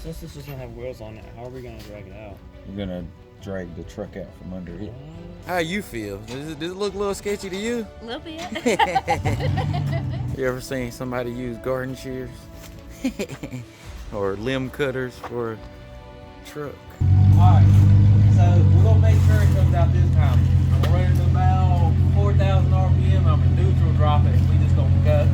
since this doesn't have wheels on it, how are we gonna drag it out? We're gonna drag the truck out from under it. How you feel? Does it look a little sketchy to you? A little bit. You ever seen somebody use garden shears? Or limb cutters for a truck? Alright, so we're gonna make sure it comes out this time. I'm gonna run it to about 4,000 RPM. I'm gonna neutral drop it. We just gonna go.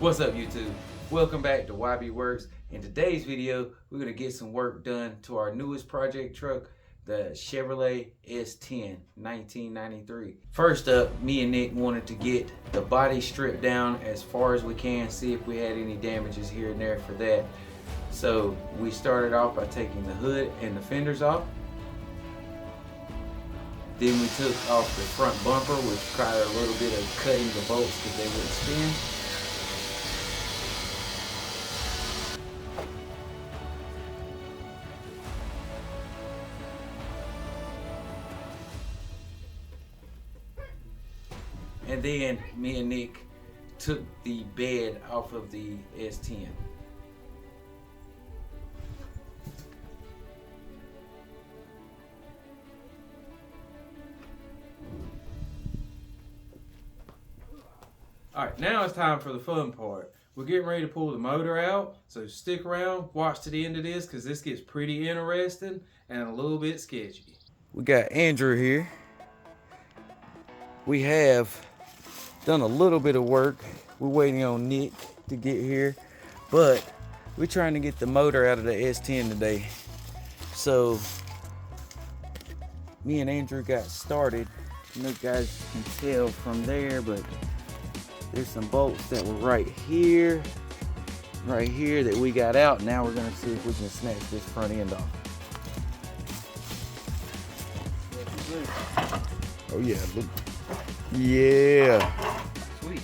What's up, YouTube? Welcome back to YB Works. In today's video, we're gonna get some work done to our newest project truck, the Chevrolet S10 1993. First up, me and Nick wanted to get the body stripped down as far as we can, see if we had any damages here and there for that. So we started off by taking the hood and the fenders off. Then we took off the front bumper, which required a little bit of cutting the bolts because they wouldn't spin. And then me and Nick took the bed off of the S10. Alright, now it's time for the fun part. We're getting ready to pull the motor out, so stick around, watch to the end of this, because this gets pretty interesting and a little bit sketchy. We got Andrew here. We have done a little bit of work. We're waiting on Nick to get here, but we're trying to get the motor out of the S10 today. So me and Andrew got started. You guys can tell from there, but there's some bolts that were right here that we got out. Now we're gonna see if we can snatch this front end off. Oh yeah, look. Yeah. Sweet.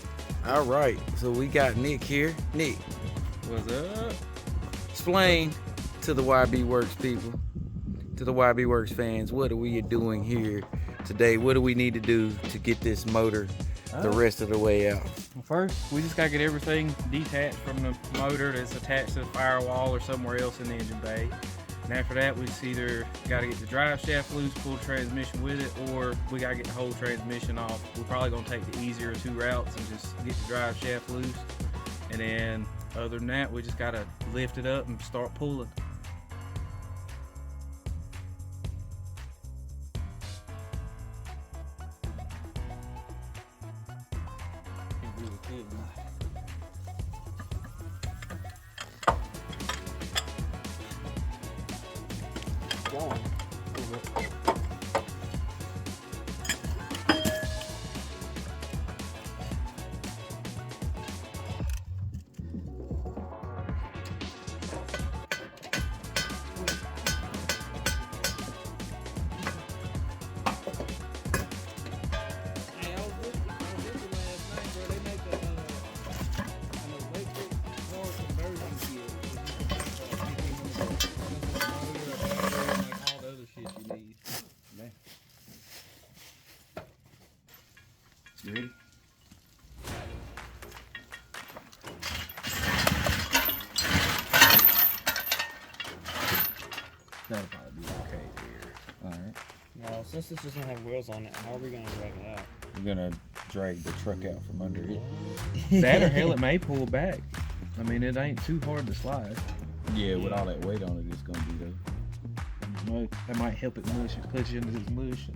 All right, so we got Nick here. Nick, What's up? explain to the YB Works people, to the YB Works fans, what are we doing here today? What do we need to do to get this motor the rest of the way out? Well, first, we just gotta get everything detached from the motor that's attached to the firewall or somewhere else in the engine bay. And after that, we just either gotta get the drive shaft loose, pull the transmission with it, or we gotta get the whole transmission off. We're probably gonna take the easier of two routes and just get the drive shaft loose. And then, other than that, we just gotta lift it up and start pulling. You ready? That'll probably be okay here. Alright. Well, since this doesn't have wheels on it, how are we gonna drag it out? We're gonna drag the truck out from under it. That or hell, it may pull back. I mean, it ain't too hard to slide. Yeah, with all that weight on it, it's gonna be though. Well, that might help it mush it, push into this mush.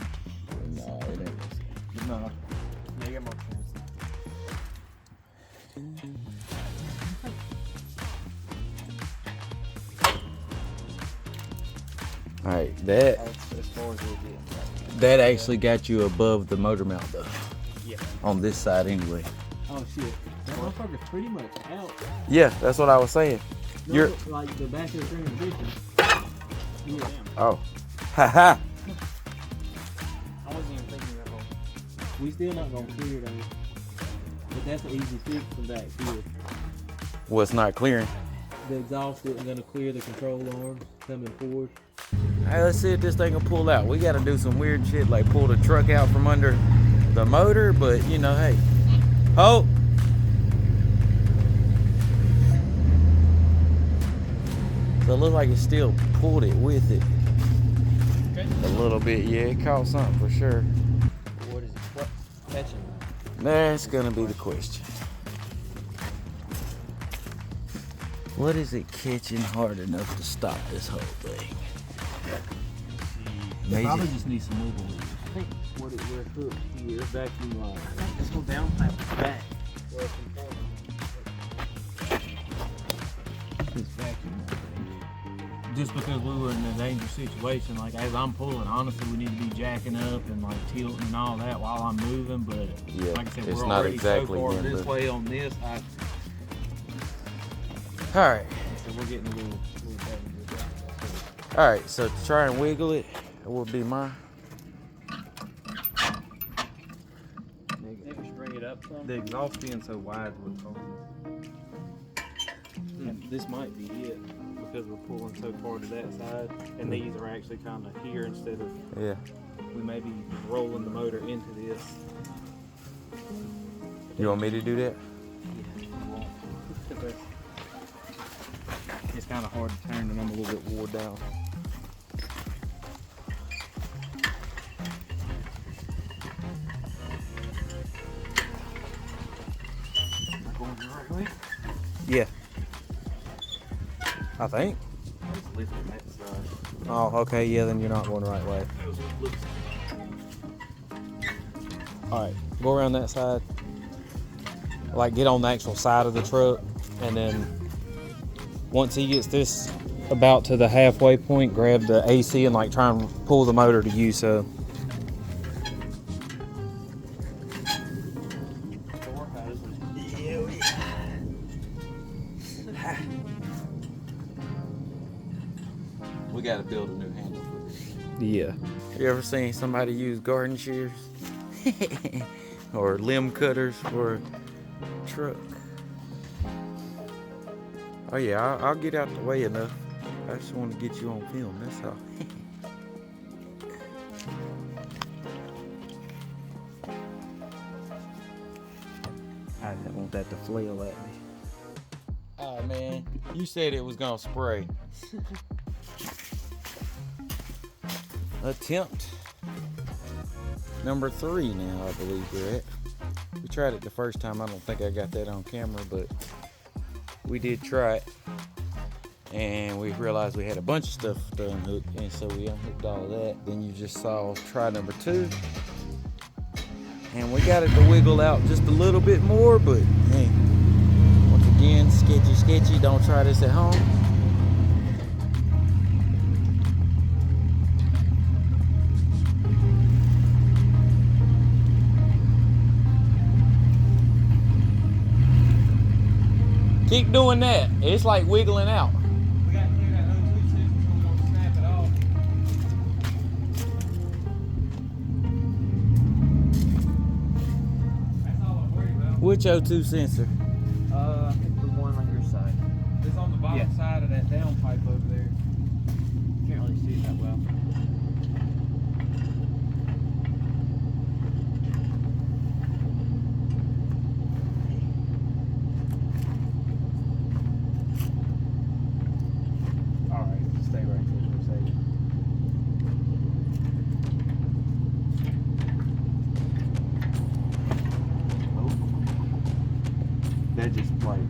Nah, it ain't. No. Yeah, you got more chance. All right, that As far as we'll get. that actually got you above the motor mount though. Yeah. On this side anyway. Oh shit. That motherfucker's pretty much out. Yeah, that's what I was saying. No, You're like the back of the transmission. Yeah. oh, haha. I wasn't even thinking that whole. We still not gonna clear though. But that's an easy fix from back here. What's not clearing? The exhaust isn't gonna clear the control arms coming forward. Hey, let's see if this thing can pull out. We gotta do some weird shit like pull the truck out from under the motor, but you know, hey. Oh! So it looked like it still pulled it with it Okay. a little bit. Yeah, it caught something for sure. What is it? What catching? That's gonna be the question. What is it catching hard enough to stop this whole thing? Probably Amazing. just need some wiggle room. I think what it we're hooked here, vacuum line. I think this go down past the back. Where it's important. This vacuum line. Just because we were in a dangerous situation, like as I'm pulling, honestly, we need to be jacking up and like tilting and all that while I'm moving. But Yeah, like I said, it's we're not already exactly so far when this the- way on this. All right. So we're getting a little better. All right. So to try and wiggle it, it would be my. Maybe bring it up some. The exhaust being so wide would cause And this might be it because we're pulling so far to that side, and these are actually kind of here instead of Yeah. we may be rolling the motor into this. You want me to do that? It's kind of hard to turn, and I'm a little bit wore down. Am I going the right way? Yeah. I think. It's lifting that side. Oh, okay. Yeah, then you're not going the right way. All right, go around that side. Like get on the actual side of the truck, and then once he gets this about to the halfway point, grab the AC and like try and pull the motor to you. So we got to build a new handle for this. Yeah. You ever seen somebody use garden shears or limb cutters for a truck? Oh yeah, I'll get out the way enough. I just want to get you on film, that's all. I didn't want that to flail at me. Oh man, you said it was gonna spray. Attempt number 3 now, I believe we're at. We tried it the first time. I don't think I got that on camera, but we did try it. And we realized we had a bunch of stuff to unhook, and so we unhooked all of that. Then you just saw try number 2. And we got it to wiggle out just a little bit more, but hey, once again, sketchy. Don't try this at home. Keep doing that. It's like wiggling out. we got to clear that O2 system so we don't snap it off. That's all I'm worried about. Which O2 sensor? I think the one on your side. It's on the bottom side of that downpipe over there. Can't really see it that well. Alright, stay right there for a second. That just like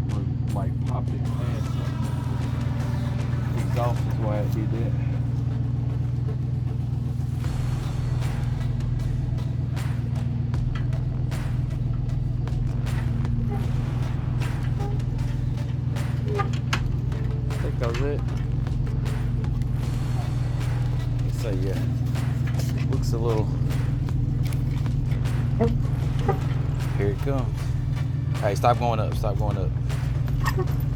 popped it past something. The exhaust is why it did that. I think that was it. So yeah, looks a little. Here it comes. Hey, stop going up. Stop going up.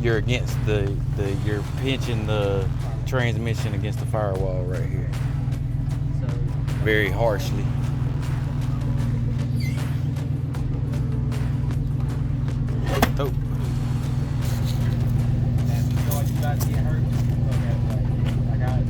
You're against you're pinching the transmission against the firewall right here. Very harshly. Oh. And you feel like you about to get hurt. Okay, I got it.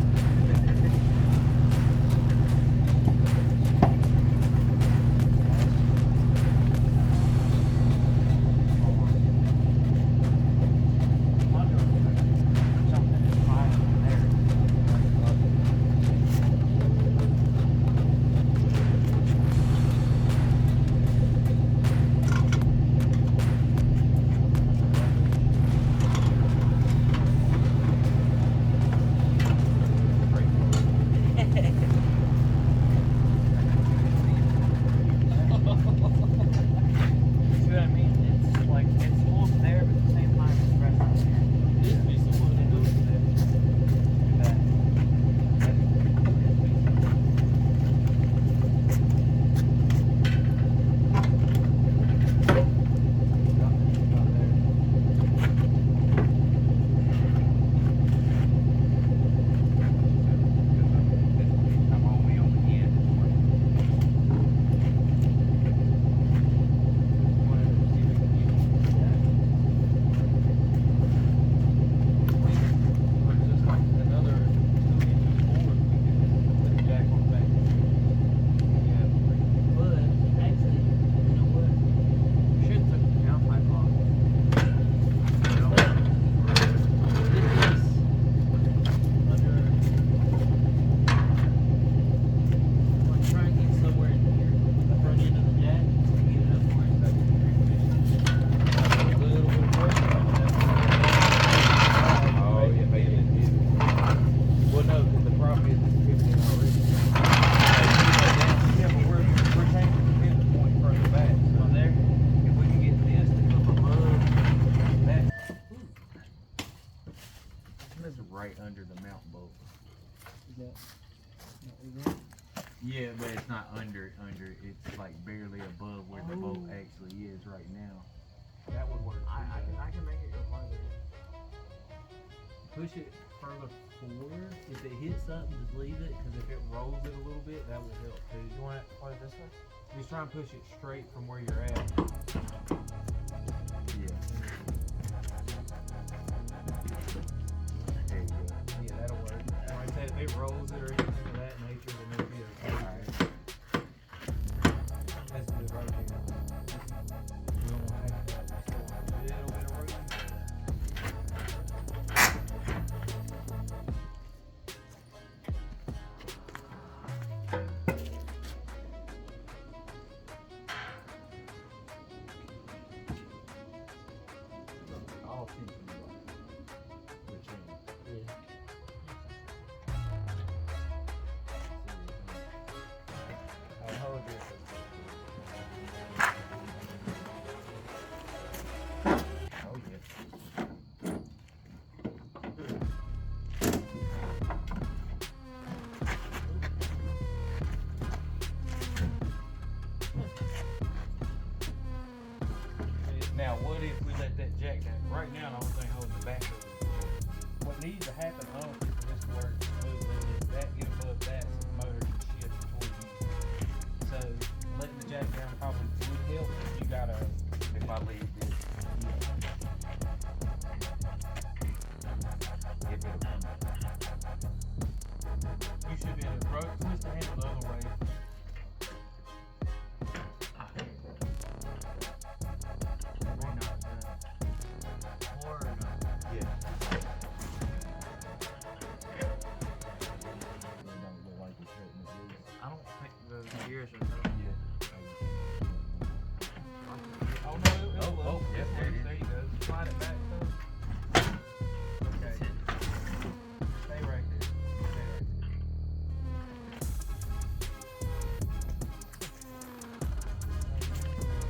right under the mount bolt. Is that? Yeah, but it's not under. It's like barely above where the bolt actually is right now. That would work. I can make it go farther. Push it further forward. If it hits something, just leave it, because if it rolls it a little bit, that will help too. You want to play it this way? Just try and push it straight from where you're at. Yeah. There you go. Yeah, that'll work. Like I said, if it rolls it or anything of that nature, then it'll be a That's good right there. We don't want to have that. Just a little bit of room. All things in life. Which Yeah. I'll hold this. oh yeah. Now, what if we let that jack down? Right now, the only thing holding the back of it. What needs to happen, I don't think for this to work smoothly, is that get above that so the motor can shift towards you. So, letting the jack down probably would help if you got a. If I leave this, if it'll come back. You should be able to twist the handle the other way. I don't think the gears are done. Oh no, it will. Yep, there it is. There you go. Slide it back. Okay. Stay right there. Stay right there.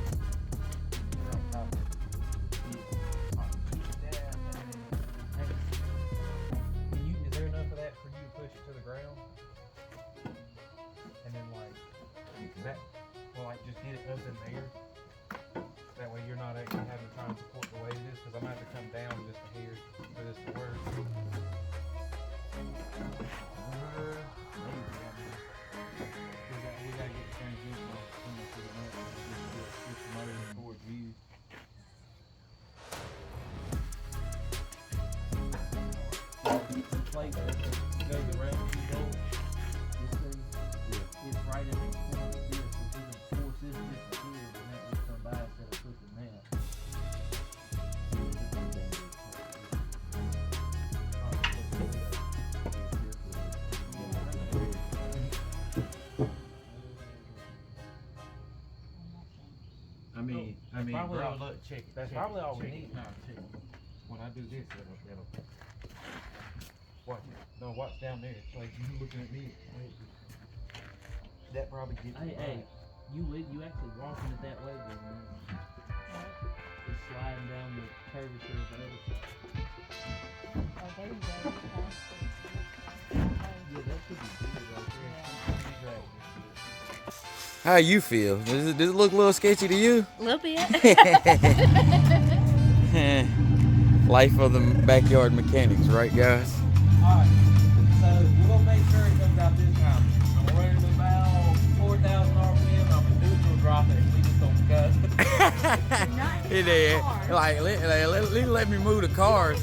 You're on top of it. Keep it down and then hang it. Is there enough of that for you to push it to the ground? And then like that, well, like just get it up in there. That way you're not actually having to try and support the weight of this, because I'm gonna have to come down just a hair for this to work. We gotta get the transmission off as soon as we get up. Get the motor forward view. The plate that goes around the bolt, this thing, it's right in the corner of this. So if we can force this disappear, then that will come by instead of pushing that. I mean, Probably bro, all- look, check it. That's check probably it, all we check need. it. No, check it. When I do this, it'll watch it. No, watch down there. It's like you looking at me. That probably gets it right. You actually walking it that way, but it's sliding down the curvature of the other side. Oh, there you go. Yeah, that should be good right there. How you feel? Does it look a little sketchy to you? A little bit. Life of the backyard mechanics, right, guys? Alright, so we're gonna make sure it comes out this time. I'm gonna run it about 4,000 RPM. I'm gonna neutral drop it, and we just gonna go. Hey there. Like, let me move the cars.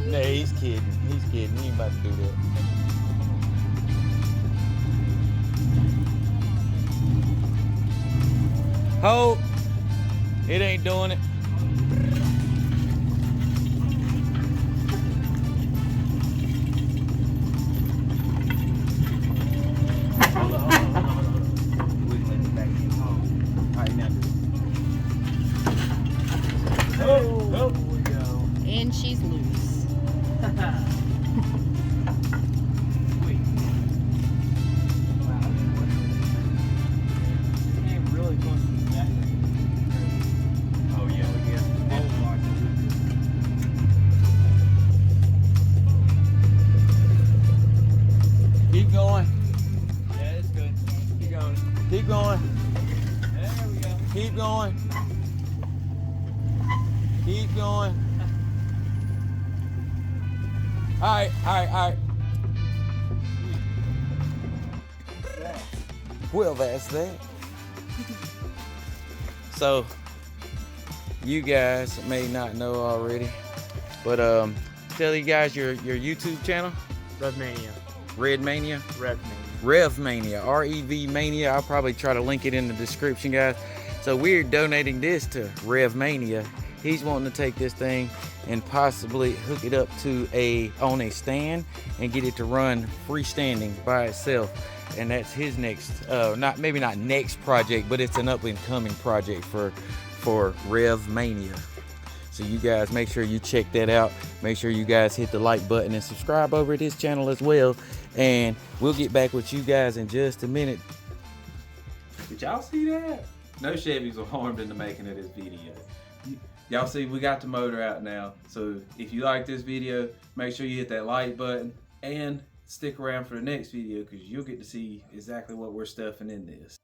Nah, he's kidding. He's kidding. He ain't about to do that. Hope it ain't doing it. Hold on. We can let it back in. Alright, now do it. Oh, there we go. And she's loose. Sweet. Wow, Really close to the back. oh yeah, we get. going. Keep going. Alright, alright, alright. Well, that's that. So, you guys may not know already, but tell you guys your YouTube channel. Rev Mania. Rev Mania. Rev Mania. Rev Mania. R-E-V Mania. I'll probably try to link it in the description, guys. So we're donating this to Rev Mania. He's wanting to take this thing and possibly hook it up to on a stand and get it to run freestanding by itself. And that's his next, maybe not next project, but it's an up and coming project for Rev Mania. So you guys make sure you check that out. Make sure you guys hit the like button and subscribe over at his channel as well. And we'll get back with you guys in just a minute. Did y'all see that? No Chevys were harmed in the making of this video. Y'all see we got the motor out now. So if you like this video, make sure you hit that like button and stick around for the next video because you'll get to see exactly what we're stuffing in this.